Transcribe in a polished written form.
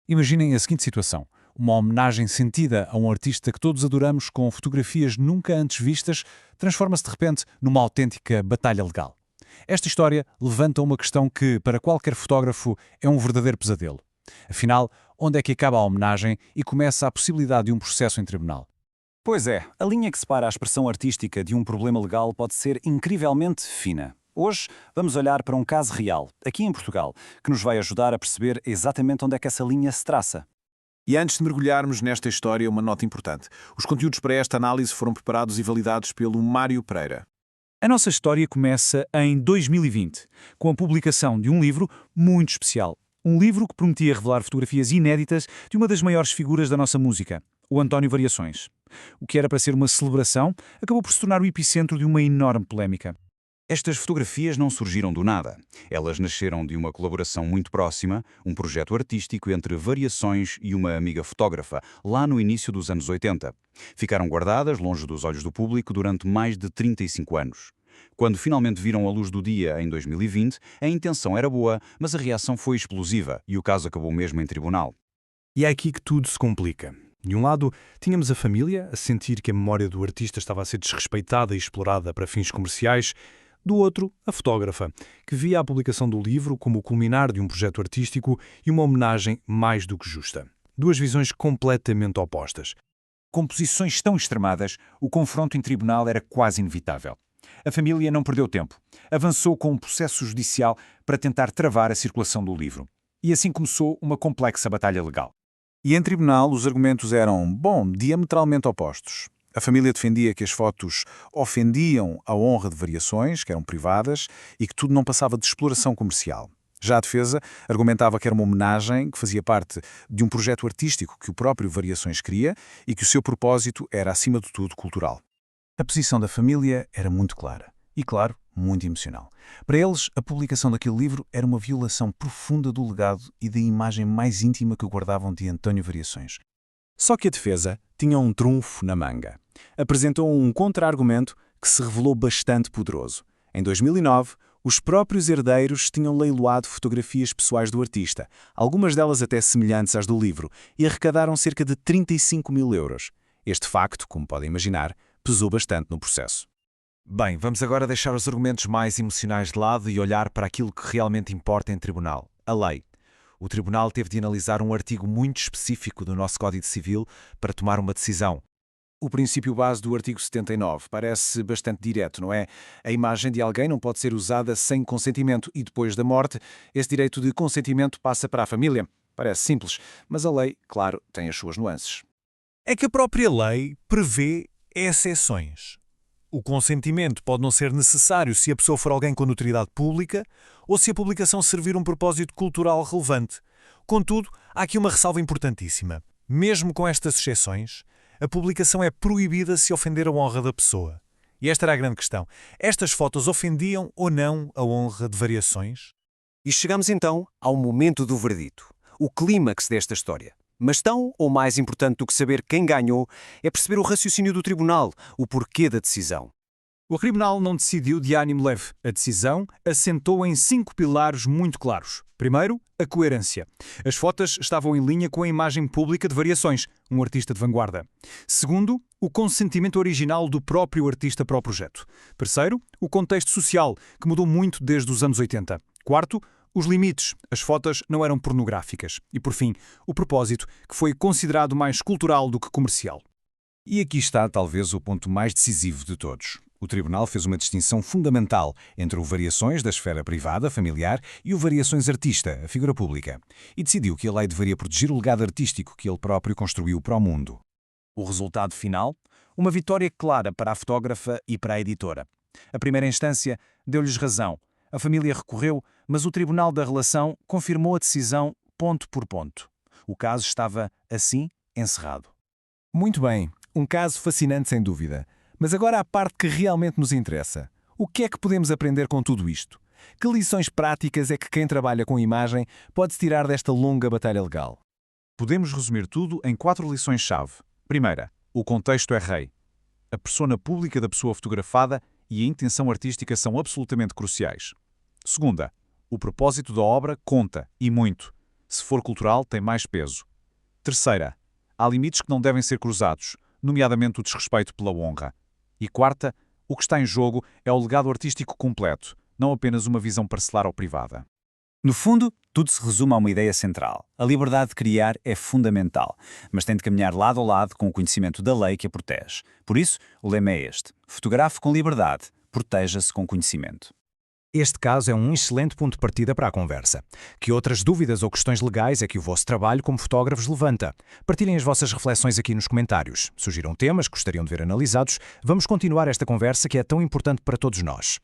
Imaginem a seguinte situação. Uma homenagem sentida a um artista que todos adoramos com fotografias nunca antes vistas transforma-se de repente numa autêntica batalha legal. Esta história levanta uma questão que, para qualquer fotógrafo, é um verdadeiro pesadelo. Afinal, onde é que acaba a homenagem e começa a possibilidade de um processo em tribunal? Pois é, a linha que separa a expressão artística de um problema legal pode ser incrivelmente fina. Hoje vamos olhar para um caso real, aqui em Portugal, que nos vai ajudar a perceber exatamente onde é que essa linha se traça. E antes de mergulharmos nesta história, uma nota importante. Os conteúdos para esta análise foram preparados e validados pelo Mário Pereira. A nossa história começa em 2020, com a publicação de um livro muito especial. Um livro que prometia revelar fotografias inéditas de uma das maiores figuras da nossa música, o António Variações. O que era para ser uma celebração acabou por se tornar o epicentro de uma enorme polémica. Estas fotografias não surgiram do nada. Elas nasceram de uma colaboração muito próxima, um projeto artístico entre Variações e uma amiga fotógrafa, lá no início dos anos 80. Ficaram guardadas longe dos olhos do público durante mais de 35 anos. Quando finalmente viram a luz do dia em 2020, a intenção era boa, mas a reação foi explosiva e o caso acabou mesmo em tribunal. E é aqui que tudo se complica. De um lado, tínhamos a família a sentir que a memória do artista estava a ser desrespeitada e explorada para fins comerciais. Do outro, a fotógrafa, que via a publicação do livro como o culminar de um projeto artístico e uma homenagem mais do que justa. Duas visões completamente opostas. Com posições tão extremadas, o confronto em tribunal era quase inevitável. A família não perdeu tempo. Avançou com um processo judicial para tentar travar a circulação do livro. E assim começou uma complexa batalha legal. E em tribunal os argumentos eram, diametralmente opostos. A família defendia que as fotos ofendiam a honra de Variações, que eram privadas, e que tudo não passava de exploração comercial. Já a defesa argumentava que era uma homenagem que fazia parte de um projeto artístico que o próprio Variações queria e que o seu propósito era, acima de tudo, cultural. A posição da família era muito clara e, claro, muito emocional. Para eles, a publicação daquele livro era uma violação profunda do legado e da imagem mais íntima que guardavam de António Variações. Só que a defesa tinha um trunfo na manga. Apresentou um contra-argumento que se revelou bastante poderoso. Em 2009, os próprios herdeiros tinham leiloado fotografias pessoais do artista, algumas delas até semelhantes às do livro, e arrecadaram cerca de 35 mil euros. Este facto, como podem imaginar, pesou bastante no processo. Bem, vamos agora deixar os argumentos mais emocionais de lado e olhar para aquilo que realmente importa em tribunal, a lei. O tribunal teve de analisar um artigo muito específico do nosso Código Civil para tomar uma decisão. O princípio base do artigo 79 parece bastante direto, não é? A imagem de alguém não pode ser usada sem consentimento e depois da morte, esse direito de consentimento passa para a família. Parece simples, mas a lei, claro, tem as suas nuances. É que a própria lei prevê exceções. O consentimento pode não ser necessário se a pessoa for alguém com notoriedade pública ou se a publicação servir um propósito cultural relevante. Contudo, há aqui uma ressalva importantíssima. Mesmo com estas exceções, a publicação é proibida se ofender a honra da pessoa. E esta era a grande questão. Estas fotos ofendiam ou não a honra de Variações? E chegamos então ao momento do verdito, o clímax desta história. Mas tão ou mais importante do que saber quem ganhou é perceber o raciocínio do tribunal, o porquê da decisão. O tribunal não decidiu de ânimo leve. A decisão assentou em 5 pilares muito claros. Primeiro, a coerência. As fotos estavam em linha com a imagem pública de Variações, um artista de vanguarda. Segundo, o consentimento original do próprio artista para o projeto. Terceiro, o contexto social, que mudou muito desde os anos 80. Quarto, os limites. As fotos não eram pornográficas. E, por fim, o propósito, que foi considerado mais cultural do que comercial. E aqui está talvez o ponto mais decisivo de todos. O tribunal fez uma distinção fundamental entre o Variações da esfera privada, familiar, e o Variações artista, a figura pública, e decidiu que a lei deveria proteger o legado artístico que ele próprio construiu para o mundo. O resultado final? Uma vitória clara para a fotógrafa e para a editora. A primeira instância deu-lhes razão. A família recorreu, mas o Tribunal da Relação confirmou a decisão ponto por ponto. O caso estava, assim, encerrado. Muito bem, um caso fascinante sem dúvida. Mas agora a parte que realmente nos interessa. O que é que podemos aprender com tudo isto? Que lições práticas é que quem trabalha com imagem pode tirar desta longa batalha legal? Podemos resumir tudo em 4 lições-chave. Primeira, o contexto é rei. A persona pública da pessoa fotografada e a intenção artística são absolutamente cruciais. Segunda, o propósito da obra conta, e muito. Se for cultural, tem mais peso. Terceira, há limites que não devem ser cruzados, nomeadamente o desrespeito pela honra. E quarta, o que está em jogo é o legado artístico completo, não apenas uma visão parcelar ou privada. No fundo, tudo se resume a uma ideia central. A liberdade de criar é fundamental, mas tem de caminhar lado a lado com o conhecimento da lei que a protege. Por isso, o lema é este: fotografe com liberdade, proteja-se com conhecimento. Este caso é um excelente ponto de partida para a conversa. Que outras dúvidas ou questões legais é que o vosso trabalho como fotógrafos levanta? Partilhem as vossas reflexões aqui nos comentários. Sugiram temas que gostariam de ver analisados. Vamos continuar esta conversa que é tão importante para todos nós.